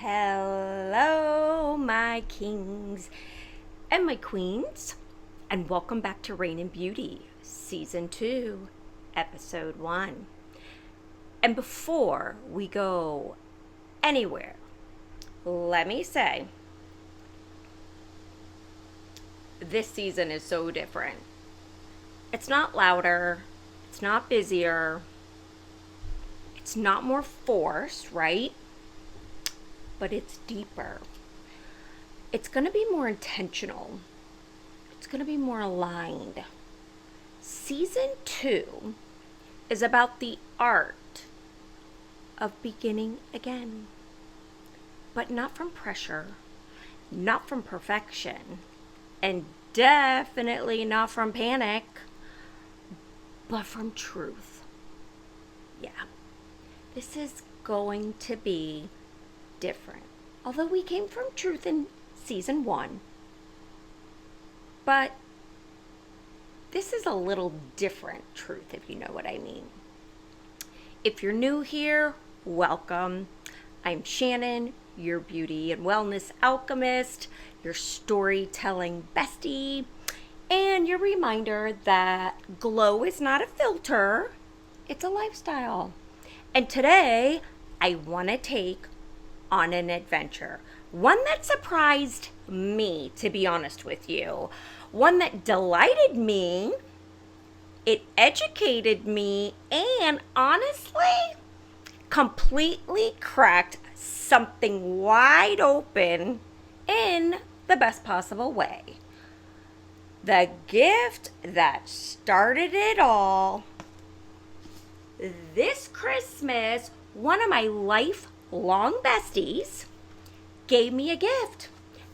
Hello, my kings and my queens, and welcome back to Reign in Beauty, Season 2, Episode 1. And before we go anywhere, let me say, this season is so different. It's not louder, it's not busier, it's not more forced, right? But it's deeper. It's going to be more intentional. It's going to be more aligned. Season 2 is about the art of beginning again. But not from pressure, not from perfection, and definitely not from panic, but from truth. Yeah, this is going to be different. Although we came from truth in season 1. But this is a little different truth, if you know what I mean. If you're new here, welcome. I'm Shannon, your Beauty and Wellness Alchemist, your storytelling bestie, and your reminder that glow is not a filter, it's a lifestyle. And today, I want to take on an adventure. One that surprised me, to be honest with you. One that delighted me, it educated me, and honestly, completely cracked something wide open in the best possible way. The gift that started it all. This Christmas, one of my lifelong besties gave me a gift.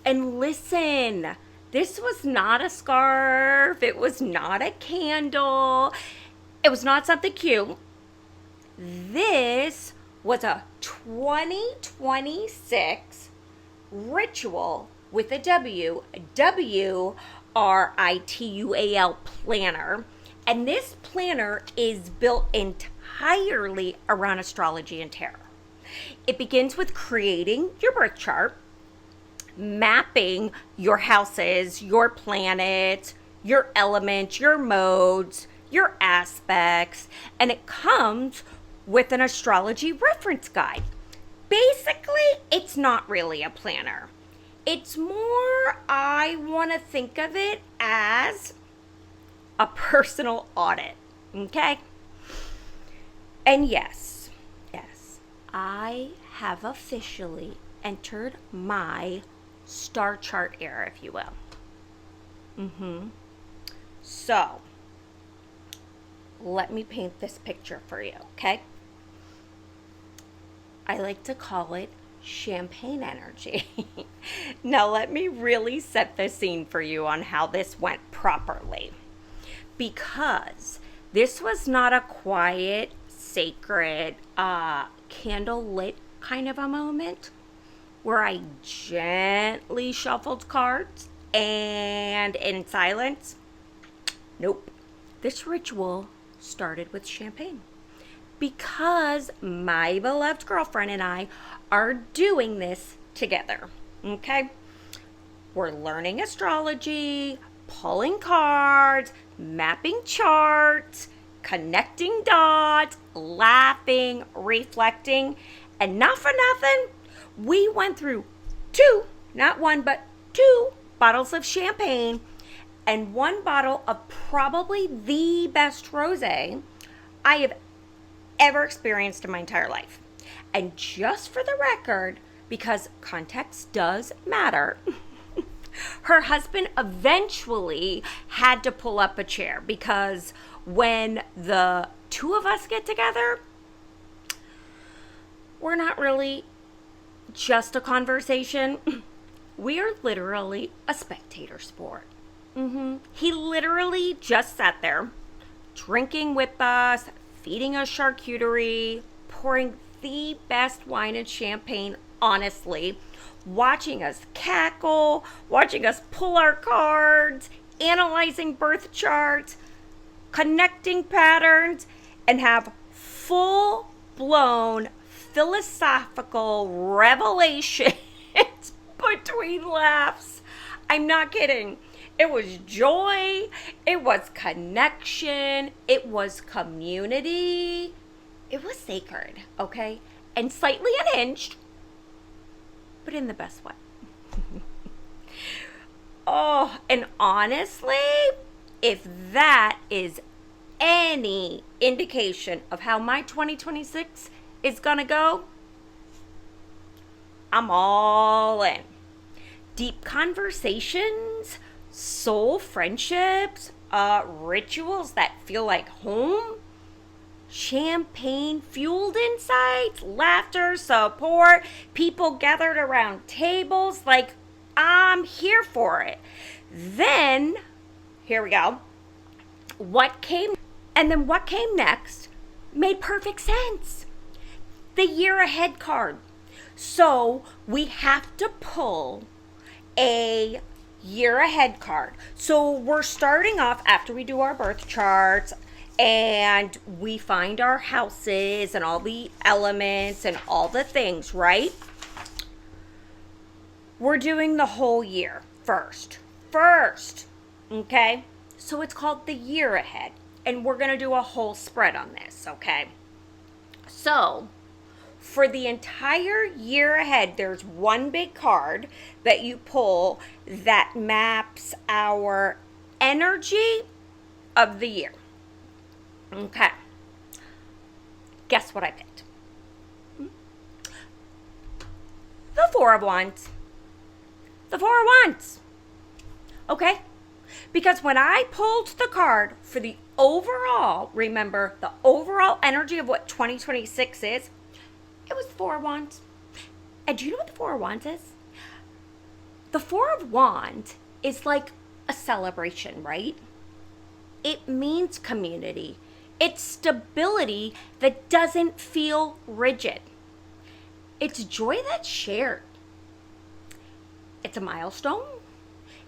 And listen, this was not a scarf. It was not a candle. It was not something cute. This was a 2026 ritual with a WRITUAL planner. And this planner is built entirely around astrology and tarot. It begins with creating your birth chart, mapping your houses, your planets, your elements, your modes, your aspects, and it comes with an astrology reference guide. Basically, it's not really a planner. It's more, I want to think of it as a personal audit, okay? And yes, I have officially entered my star chart era, if you will. So, let me paint this picture for you, okay? I like to call it champagne energy. Now, let me really set the scene for you on how this went properly. Because this was not a quiet, sacred, candle-lit kind of a moment where I gently shuffled cards and in silence. Nope. This ritual started with champagne because my beloved girlfriend and I are doing this together, okay? We're learning astrology, pulling cards, mapping charts, connecting dots, laughing, reflecting, and not for nothing, we went through 2, not 1, but 2 bottles of champagne and 1 bottle of probably the best rosé I have ever experienced in my entire life. And just for the record, because context does matter, her husband eventually had to pull up a chair because when the 2 of us get together, we're not really just a conversation. We are literally a spectator sport. He literally just sat there, drinking with us, feeding us charcuterie, pouring the best wine and champagne, honestly, watching us cackle, watching us pull our cards, analyzing birth charts, connecting patterns, and have full-blown philosophical revelations between laughs. I'm not kidding. It was joy, it was connection, it was community. It was sacred, okay? And slightly unhinged, but in the best way. Oh, and honestly, if that is any indication of how my 2026 is gonna go, I'm all in. Deep conversations, soul friendships, rituals that feel like home, champagne fueled insights, laughter, support, people gathered around tables. Like, I'm here for it. Then, here we go. What came next made perfect sense. The year ahead card. So we have to pull a year ahead card. So we're starting off after we do our birth charts and we find our houses and all the elements and all the things, right? We're doing the whole year first, okay? So it's called the year ahead, and we're going to do a whole spread on this, okay? So for the entire year ahead, there's one big card that you pull that maps our energy of the year. Okay. Guess what I picked? The Four of Wands. The Four of Wands. Okay? Because when I pulled the card for the overall, remember, the overall energy of what 2026 is, it was the Four of Wands. And do you know what the Four of Wands is? The Four of Wands is like a celebration, right? It means community. It's stability that doesn't feel rigid. It's joy that's shared. It's a milestone.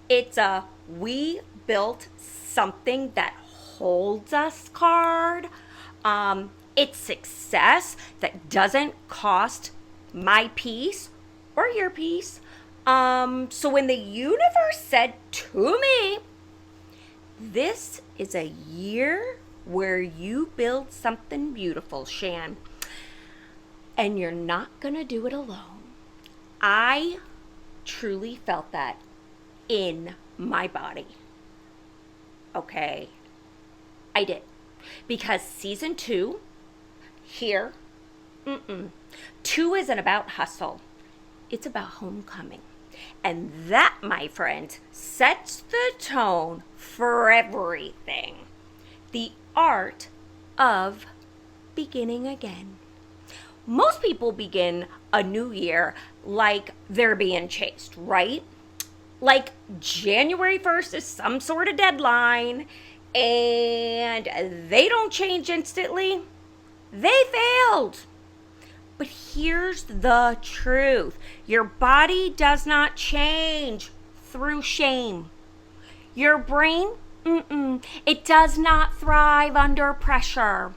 It's a we built something that holds us card. It's success that doesn't cost my peace or your peace. So when the universe said to me, this is a year where you build something beautiful, Shan, and you're not gonna do it alone. I truly felt that in my body. Okay, I did. Because season 2 here, 2 isn't about hustle. It's about homecoming. And that, my friend, sets the tone for everything. The art of beginning again. Most people begin a new year like they're being chased, right? Like January 1st is some sort of deadline and they don't change instantly. They failed. But here's the truth. Your body does not change through shame. Your brain, it does not thrive under pressure.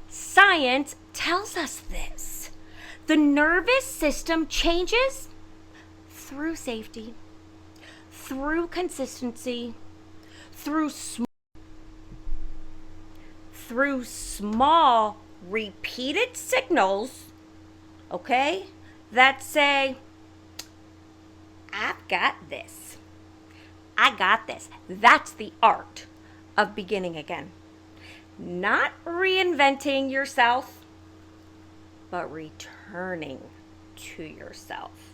Science tells us this. The nervous system changes through safety, through consistency, through small repeated signals, okay, that say, I've got this. I got this. That's the art of beginning again. Not reinventing yourself, but returning to yourself.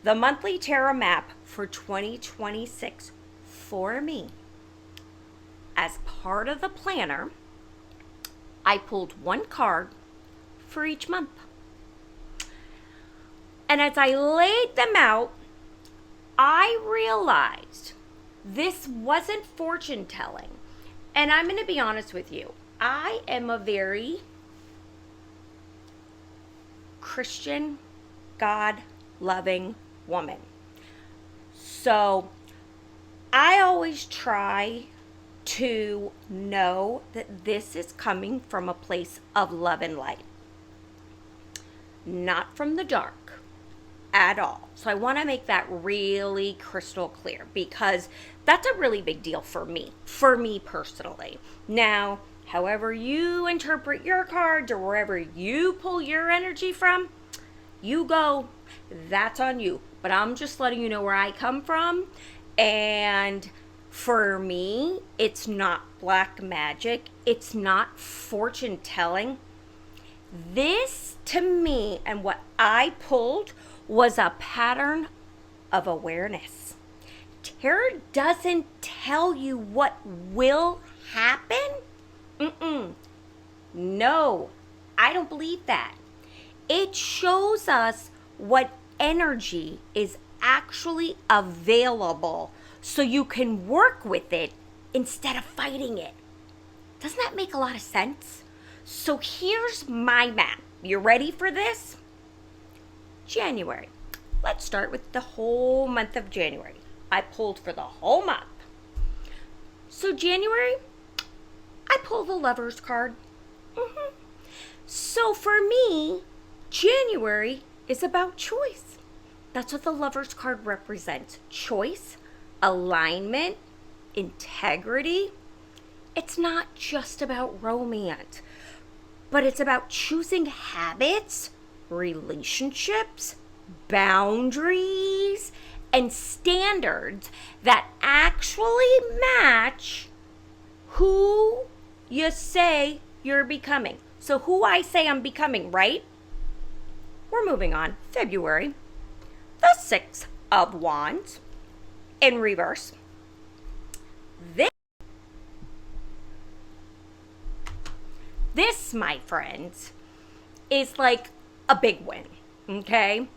The monthly tarot map for 2026 for me, as part of the planner, I pulled one card for each month. And as I laid them out, I realized this wasn't fortune telling. And I'm going to be honest with you. I am a very Christian, God-loving woman. So I always try to know that this is coming from a place of love and light. not from the dark at all. So I want to make that really crystal clear because that's a really big deal for me personally. Now, however you interpret your cards or wherever you pull your energy from, you go, that's on you. But I'm just letting you know where I come from. And for me, it's not black magic. It's not fortune telling. This, to me, and what I pulled was a pattern of awareness. Tarot doesn't tell you what will happen. No, I don't believe that. It shows us what energy is actually available so you can work with it instead of fighting it. Doesn't that make a lot of sense? So here's my map. You ready for this? January. Let's start with the whole month of January. I pulled for the whole month. So January, I pulled the Lover's card. So for me, January is about choice. That's what the Lover's card represents. Choice, alignment, integrity. It's not just about romance, but it's about choosing habits, relationships, boundaries, and standards that actually match who you say you're becoming. So who I say I'm becoming, right? We're moving on. February. The Six of Wands in reverse. This, my friends, is like a big win, okay?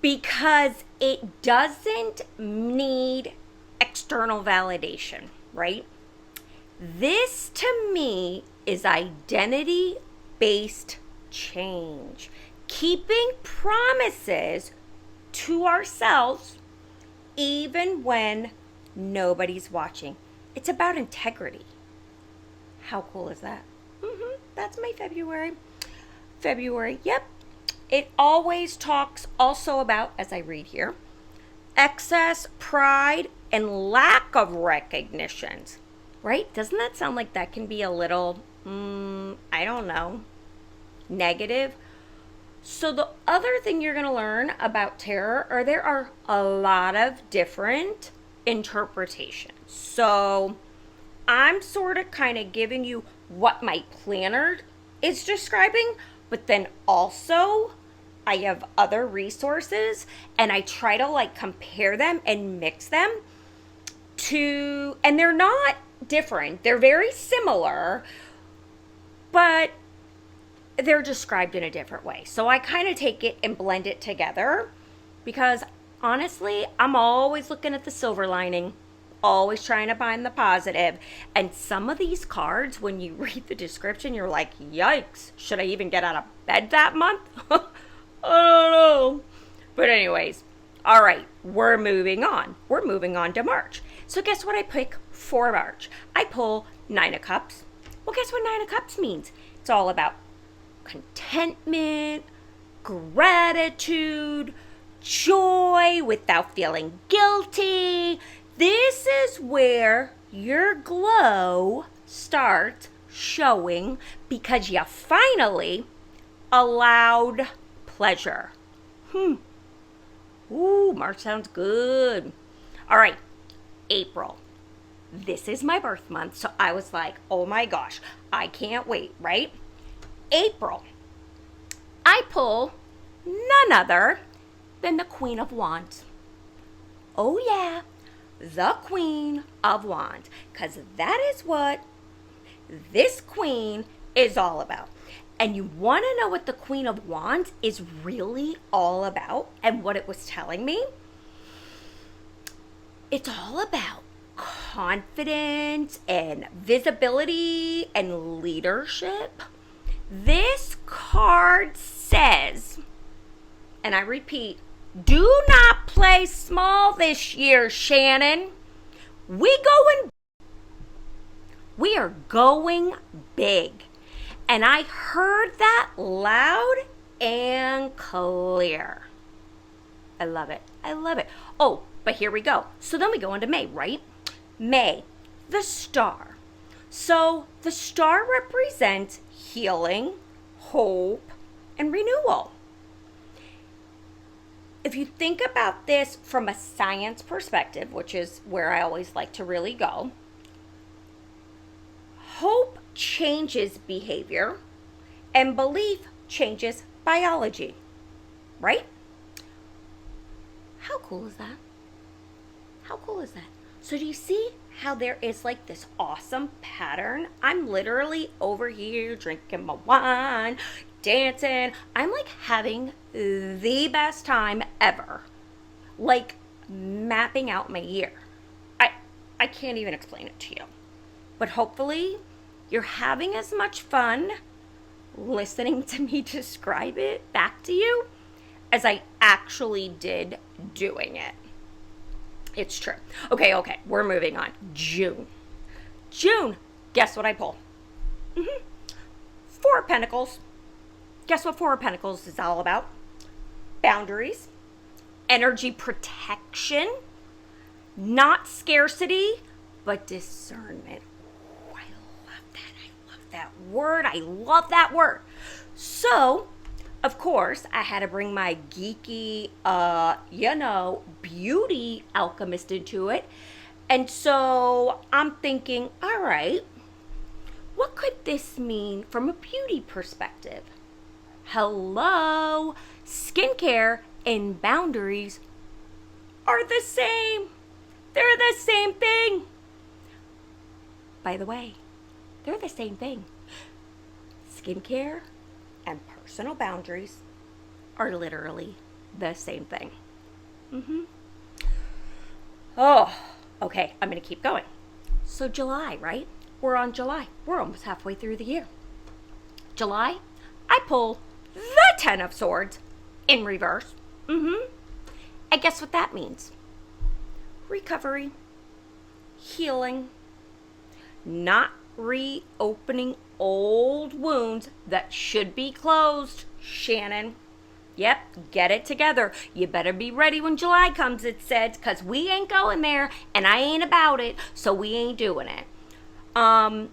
Because it doesn't need external validation, right? This, to me, is identity-based change. Keeping promises to ourselves even when nobody's watching. It's about integrity. How cool is that? That's my February. Yep. It always talks also about, as I read here, excess, pride, and lack of recognitions. Right? Doesn't that sound like that can be a little, I don't know, negative? So the other thing you're going to learn about tarot are there are a lot of different interpretations. So I'm sort of kind of giving you what my planner is describing, but then also I have other resources and I try to like compare them and mix them to, and they're not different. They're very similar, but they're described in a different way. So I kind of take it and blend it together because honestly, I'm always looking at the silver lining, always trying to find the positive. And some of these cards, when you read the description, you're like, yikes, should I even get out of bed that month? I don't know. But anyways, all right, we're moving on. We're moving on to March. So guess what I pick for March? I pull Nine of Cups. Well, guess what Nine of Cups means? It's all about contentment, gratitude, joy without feeling guilty. This is where your glow starts showing because you finally allowed pleasure. Ooh, March sounds good. All right, April. This is my birth month, so I was like, oh my gosh, I can't wait, right? April. I pull none other than the Queen of Wands. Oh yeah, the Queen of Wands, because that is what this queen is all about. And you want to know what the Queen of Wands is really all about and what it was telling me? It's all about confidence and visibility and leadership. This card says, and I repeat, do not play small this year, Shannon. We are going big. And I heard that loud and clear. I love it. I love it. Oh, but here we go. So then we go into May, right? May, the star. So the star represents healing, hope, and renewal. If you think about this from a science perspective, which is where I always like to really go, hope changes behavior and belief changes biology, right? How cool is that? How cool is that? So do you see how there is like this awesome pattern? I'm literally over here drinking my wine, dancing. I'm like having the best time ever. Like mapping out my year. I can't even explain it to you. But hopefully you're having as much fun listening to me describe it back to you as I actually did doing it. It's true. Okay, we're moving on. June, guess what I pull? Four of Pentacles. Guess what Four of Pentacles is all about? Boundaries, energy protection, not scarcity, but discernment. Oh, I love that. I love that word. I love that word. So, of course, I had to bring my geeky, beauty alchemist into it. And so I'm thinking, all right, what could this mean from a beauty perspective? Hello, skincare and boundaries are the same. They're the same thing. By the way, they're the same thing. Skincare and personal boundaries are literally the same thing. Oh, okay, I'm going to keep going. So July, right? We're on July. We're almost halfway through the year. July, I pull the Ten of Swords in reverse. And guess what that means? Recovery, healing, not reopening old wounds that should be closed, Shannon. Yep, get it together. You better be ready when July comes, it said, because we ain't going there, and I ain't about it, so we ain't doing it. I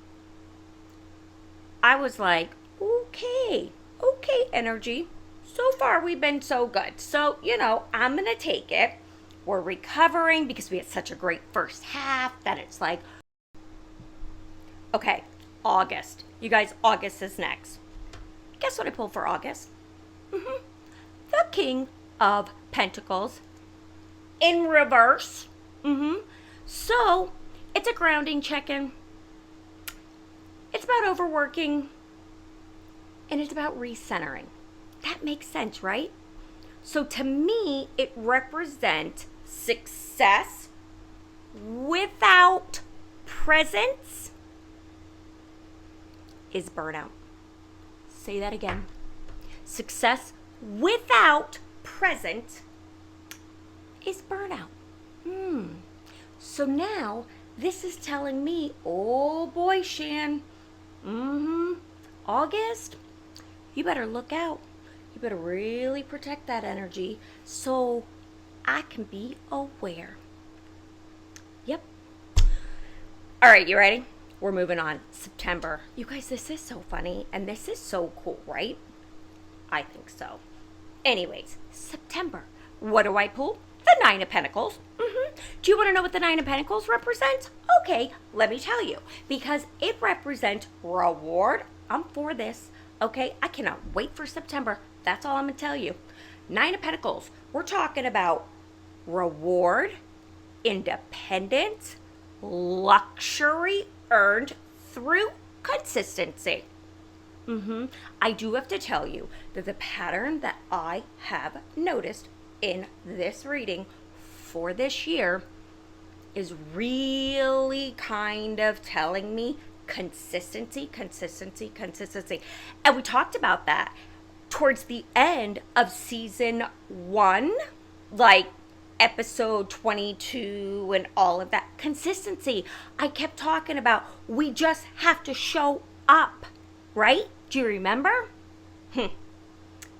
was like, okay, energy. So far, we've been so good. So, I'm going to take it. We're recovering because we had such a great first half that it's like, okay, August. You guys, August is next. Guess what I pulled for August? The King of Pentacles in reverse. So, it's a grounding check-in. It's about overworking. And it's about recentering. That makes sense, right? So to me, it represents success without presence is burnout. Say that again. Success without present is burnout. So now this is telling me, oh boy, Shan, August, you better look out. You better really protect that energy so I can be aware. Yep. All right, you ready? We're moving on. September. You guys, this is so funny and this is so cool, right? I think so. Anyways, September. What do I pull? The Nine of Pentacles. Do you want to know what the Nine of Pentacles represents? Okay, let me tell you. Because it represents reward. I'm for this. Okay, I cannot wait for September. That's all I'm going to tell you. Nine of Pentacles. We're talking about reward, independence, luxury earned through consistency. I do have to tell you that the pattern that I have noticed in this reading for this year is really kind of telling me consistency. And we talked about that towards the end of season 1, like episode 22 and all of that. Consistency. I kept talking about we just have to show up, right? Do you remember?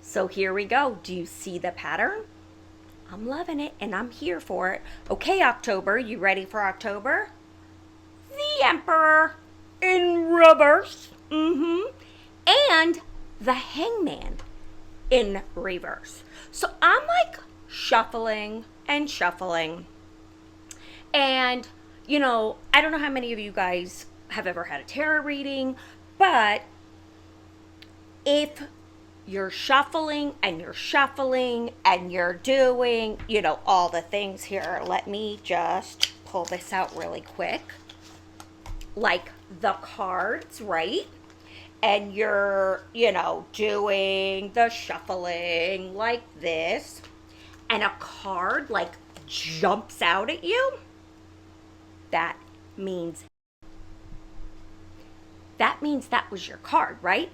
So here we go. Do you see the pattern? I'm loving it and I'm here for it. Okay, October, you ready for October? The Emperor in reverse. And the Hangman in reverse. So I'm like shuffling and shuffling. And, you know, I don't know how many of you guys have ever had a tarot reading, but if you're shuffling and you're doing, you know, all the things here, let me just pull this out really quick. Like the cards, right? And you're, you know, doing the shuffling like this, and a card like jumps out at you, that means that was your card, right?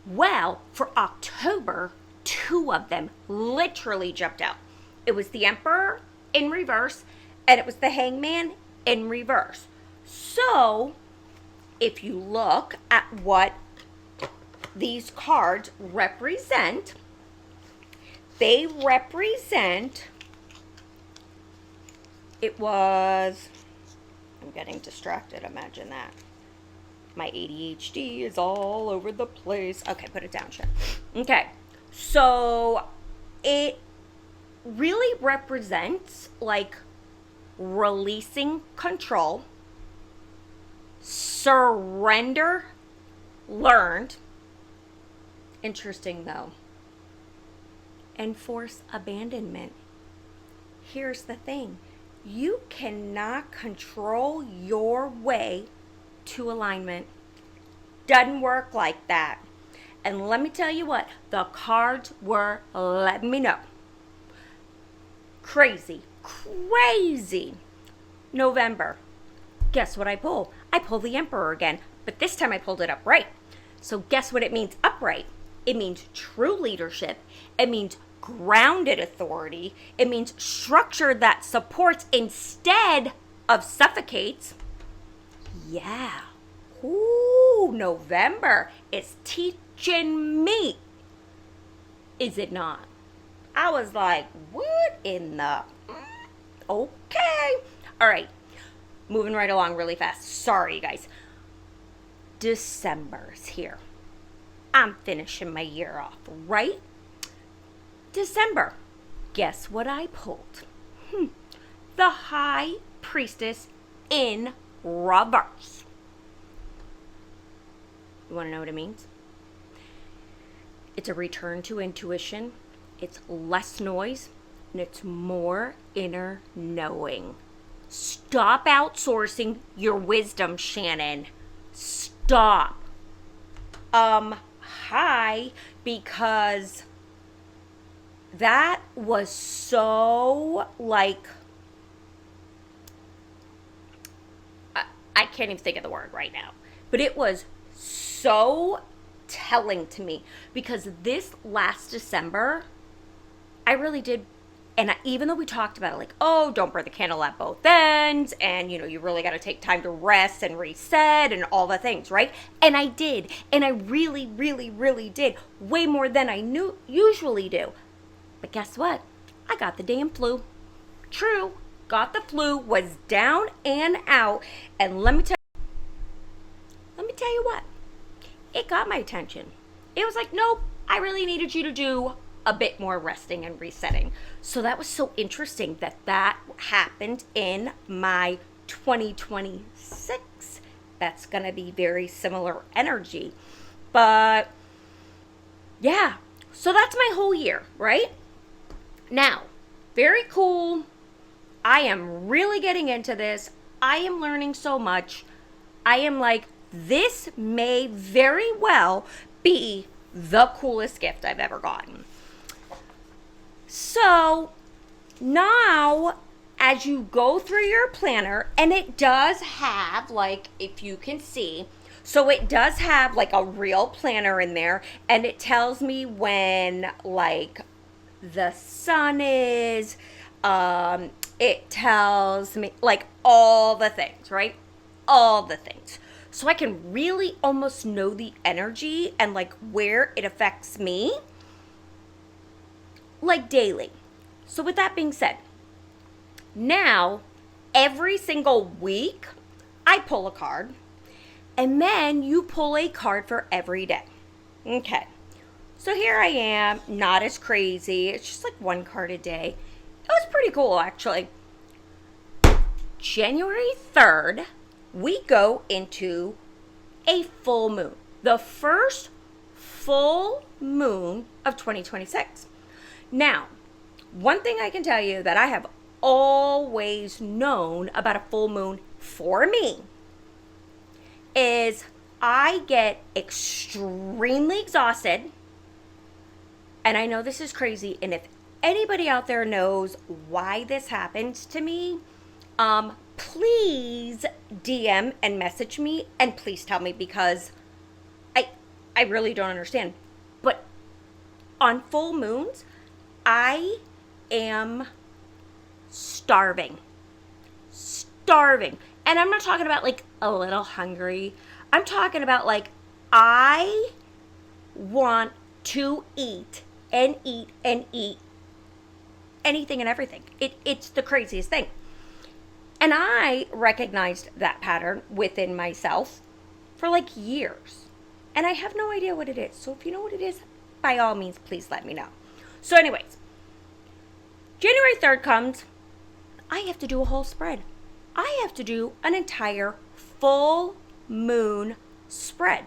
Well, for October, 2 of them literally jumped out. It was the Emperor in reverse, and it was the Hangman in reverse. So, if you look at what these cards represent, they represent, I'm getting distracted, imagine that. My ADHD is all over the place. Okay, put it down, Shannon. Okay, so it really represents like releasing control, surrender learned. Interesting though. Enforce abandonment. Here's the thing. You cannot control your way to alignment. Doesn't work like that. And let me tell you what, the cards were letting me know. Crazy. November. Guess what I pulled? I pulled the Emperor again, but this time I pulled it upright. So guess what it means upright? It means true leadership. It means grounded authority. It means structure that supports instead of suffocates. Yeah. Ooh, November is teaching me. Is it not? I was like, what in the... Okay. All right. Moving right along really fast. Sorry, you guys. December's here. I'm finishing my year off, right? December. Guess what I pulled? The High Priestess in reverse. You want to know what it means? It's a return to intuition. It's less noise, and it's more inner knowing. Stop outsourcing your wisdom, Shannon. Stop. High, because that was so like, I can't even think of the word right now, but it was so telling to me, because this last December, I really did. And even though we talked about it, like, oh, don't burn the candle at both ends, and, you know, you really got to take time to rest and reset and all the things, right? And I did. And I really, really, really did. Way more than I usually do. But guess what? I got the damn flu. True. Got the flu, was down and out. And let me tell you what. It got my attention. It was like, nope, I really needed you to do a bit more resting and resetting. So that was so interesting that happened in my 2026. That's going to be very similar energy. But yeah, so that's my whole year, right? Now, very cool. I am really getting into this. I am learning so much. I am like, this may very well be the coolest gift I've ever gotten. So now, as you go through your planner, and it does have, like, if you can see, so it does have like a real planner in there, and it tells me when, like, the sun is, it tells me like all the things, right? All the things. So I can really almost know the energy and like where it affects me. like daily. So with that being said, now every single week I pull a card, and then you pull a card for every day. Okay. So here I am, not as crazy. It's just like one card a day. It was pretty cool, actually. January 3rd, we go into a full moon. The first full moon of 2026. Now, one thing I can tell you that I have always known about a full moon for me is I get extremely exhausted. And I know this is crazy. And if anybody out there knows why this happens to me, please DM and message me, and please tell me, because I really don't understand. But on full moons, I am starving. And I'm not talking about like a little hungry. I'm talking about like I want to eat and eat and eat anything and everything. It's the craziest thing. And I recognized that pattern within myself for like years. And I have no idea what it is. So if you know what it is, by all means, please let me know. So anyways, January 3rd comes. I have to do a whole spread. I have to do an entire full moon spread.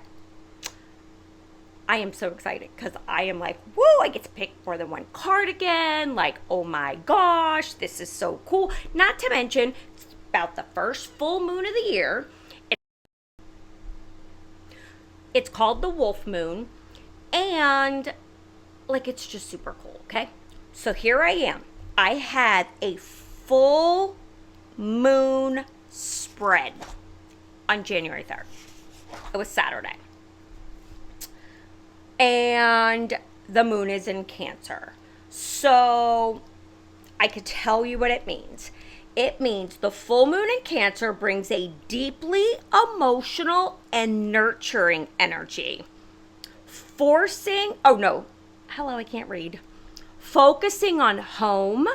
I am so excited because I am like, whoa, I get to pick more than one card again. Like, oh my gosh, this is so cool. Not to mention, it's about the first full moon of the year. It's called the Wolf Moon. And like, it's just super cool, okay? So here I am. I had a full moon spread on January 3rd. It was Saturday. And the moon is in Cancer. So I could tell you what it means. It means the full moon in Cancer brings a deeply emotional and nurturing energy. Focusing on home,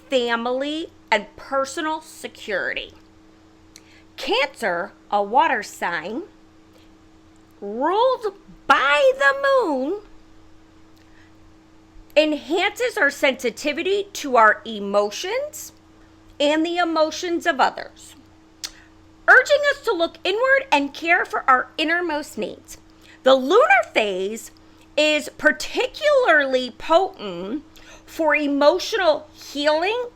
family, and personal security. Cancer, a water sign, ruled by the moon, enhances our sensitivity to our emotions and the emotions of others, urging us to look inward and care for our innermost needs. The lunar phase is particularly potent for emotional healing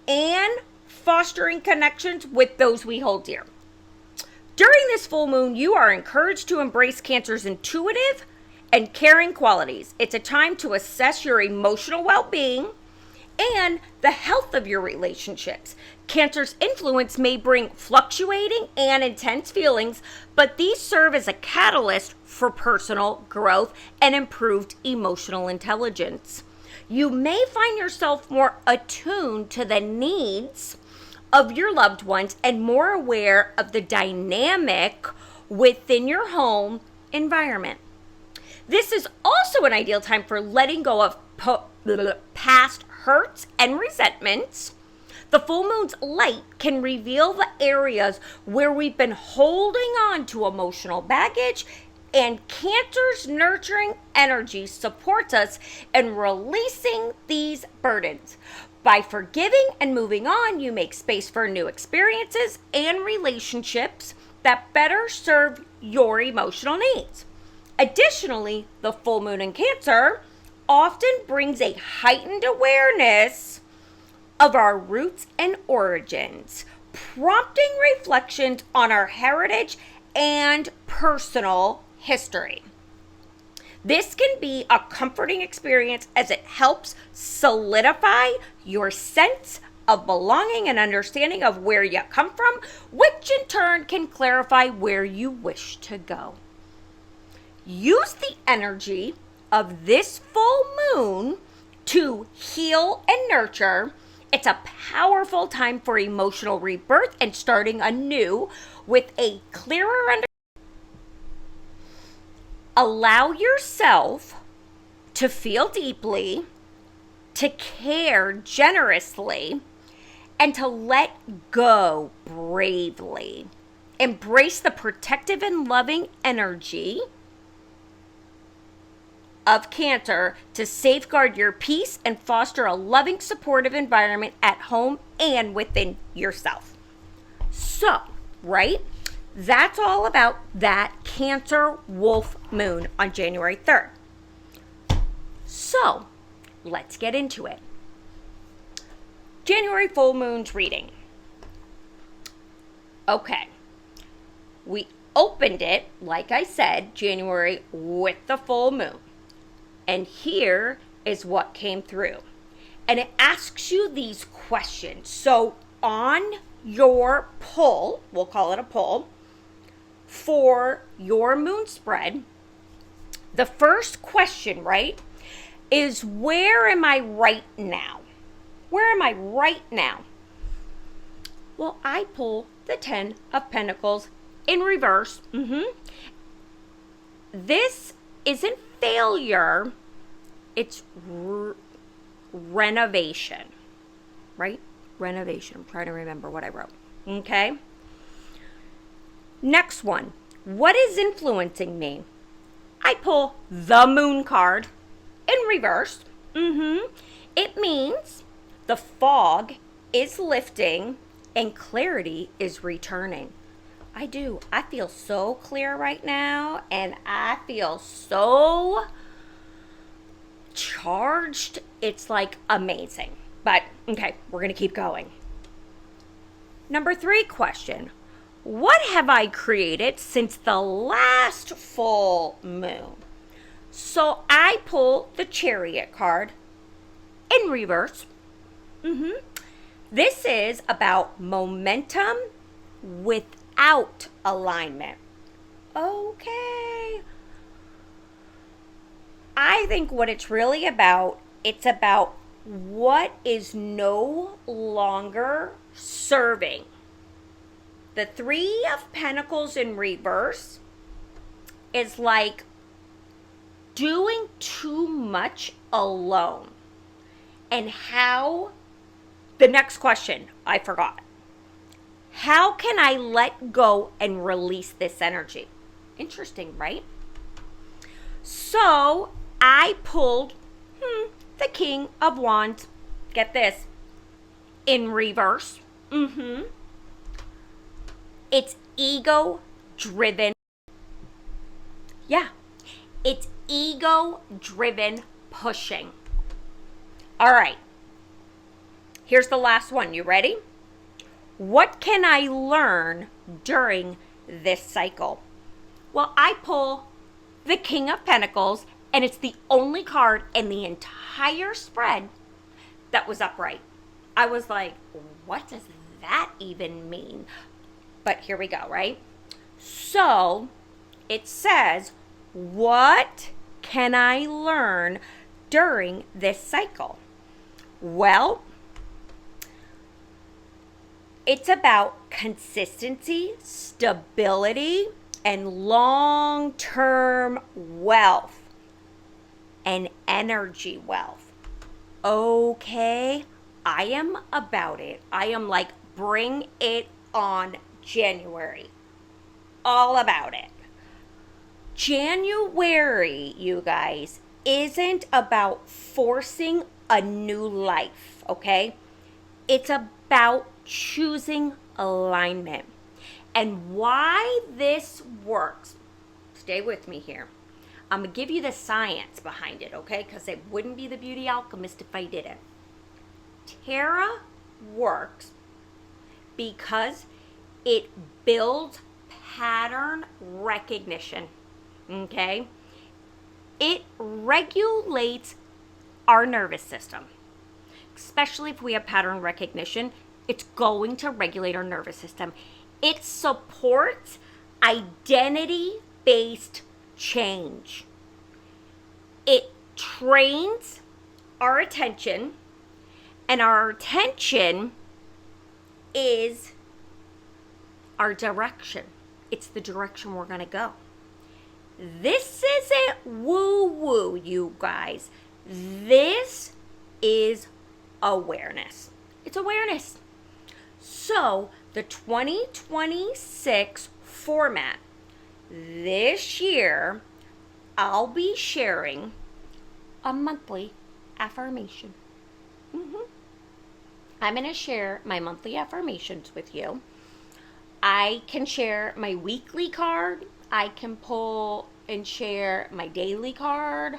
and fostering connections with those we hold dear. During this full moon, you are encouraged to embrace Cancer's intuitive and caring qualities. It's a time to assess your emotional well-being and the health of your relationships. Cancer's influence may bring fluctuating and intense feelings, but these serve as a catalyst for personal growth and improved emotional intelligence. You may find yourself more attuned to the needs of your loved ones and more aware of the dynamic within your home environment. This is also an ideal time for letting go of past hurts and resentments. The full moon's light can reveal the areas where we've been holding on to emotional baggage, and Cancer's nurturing energy supports us in releasing these burdens. By forgiving and moving on, you make space for new experiences and relationships that better serve your emotional needs. Additionally, the full moon in Cancer often brings a heightened awareness of our roots and origins, prompting reflections on our heritage and personal history. This can be a comforting experience as it helps solidify your sense of belonging and understanding of where you come from, which in turn can clarify where you wish to go. Use the energy of this full moon to heal and nurture. It's a powerful time for emotional rebirth and starting anew with a clearer understanding. Allow yourself to feel deeply to care generously, and to let go bravely. Embrace the protective and loving energy of Cancer to safeguard your peace and foster a loving, supportive environment at home and within yourself. So, right? That's all about that Cancer Wolf Moon on January 3rd. So, let's get into it. January full moon's reading. Okay. We opened it, like I said, January with the full moon. And here is what came through. And it asks you these questions. So on your pull, we'll call it a pull, for your moon spread, the first question, right, is where am I right now? Where am I right now? Well, I pull the 10 of Pentacles in reverse. This isn't failure, it's renovation, right? Renovation. I'm trying to remember what I wrote. Okay. Next one. What is influencing me? I pull the Moon card in reverse. It means the fog is lifting and clarity is returning. I do. I feel so clear right now, and I feel so charged. It's like amazing. But okay, we're going to keep going. Number 3 question. What have I created since the last full moon? So I pull the Chariot card in reverse. This is about momentum without alignment. Okay. I think what it's really about, it's about what is no longer serving. The 3 of Pentacles in reverse is like doing too much alone. And how, the next question, I forgot. How can I let go and release this energy? Interesting, right? So I pulled the King of Wands. Get this. In reverse. It's ego-driven. Yeah. It's ego-driven pushing. All right. Here's the last one. You ready? What can I learn during this cycle? Well, I pull the King of Pentacles, and it's the only card in the entire spread that was upright. I was like, what does that even mean? But here we go, right? So it says, what can I learn during this cycle? Well, it's about consistency, stability, and long-term wealth and energy wealth. Okay, I am about it. I am like, bring it on, January. All about it. January, you guys, isn't about forcing a new life, okay? It's about choosing alignment. And why this works, stay with me here. I'm going to give you the science behind it, okay? Because it wouldn't be the Beauty Alchemist if I didn't. Tarot works because it builds pattern recognition, okay? It regulates our nervous system. Especially if we have pattern recognition, it's going to regulate our nervous system. It supports identity-based change. It trains our attention, and our attention is our direction. It's the direction we're going to go. This isn't woo-woo, you guys. This is awareness. It's awareness. So the 2026 format this year, I'll be sharing a monthly affirmation. I'm going to share my monthly affirmations with you. I can share my weekly card. I can pull and share my daily card.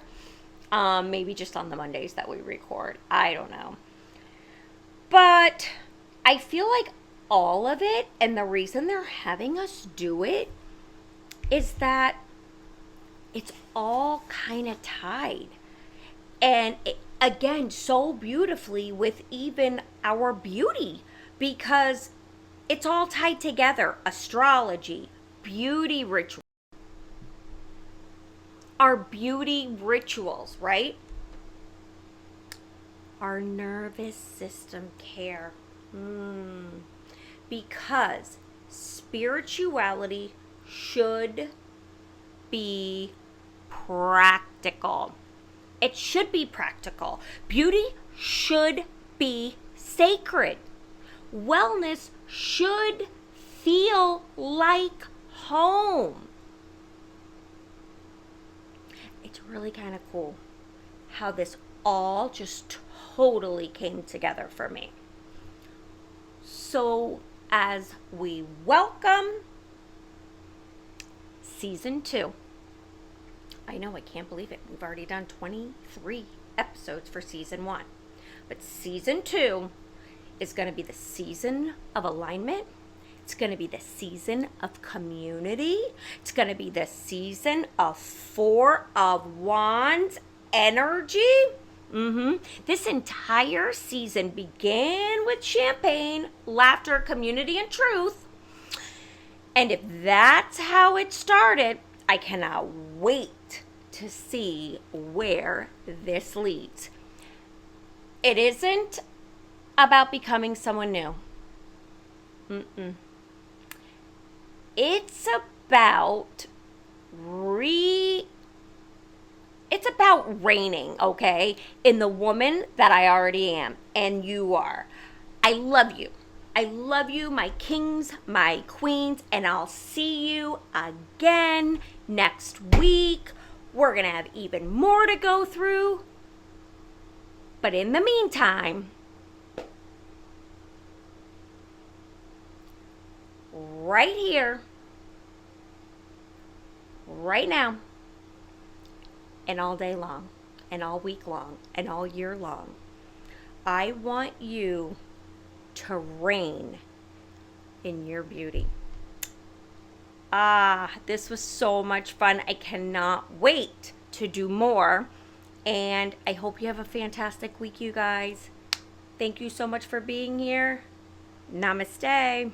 Maybe just on the Mondays that we record. I don't know. But I feel like all of it, and the reason they're having us do it, is that it's all kind of tied. And again, so beautifully with even our beauty, because it's all tied together. Astrology, beauty rituals, our beauty rituals, right? Our nervous system care. Because spirituality should be practical. It should be practical. Beauty should be sacred. Wellness should feel like home. It's really kind of cool how this all just totally came together for me. So as we welcome season 2, I know, I can't believe it. We've already done 23 episodes for season 1. But season 2 is going to be the season of alignment. It's going to be the season of community. It's going to be the season of 4 of Wands energy. This entire season began with champagne, laughter, community, and truth. And if that's how it started, I cannot wait to see where this leads. It isn't about becoming someone new. It's about reigning, okay, in the woman that I already am, and you are. I love you. I love you, my kings, my queens, and I'll see you again next week. We're going to have even more to go through. But in the meantime, right here, right now, and all day long, and all week long, and all year long, I want you to reign in your beauty. This was so much fun. I cannot wait to do more. And I hope you have a fantastic week, you guys. Thank you so much for being here. Namaste.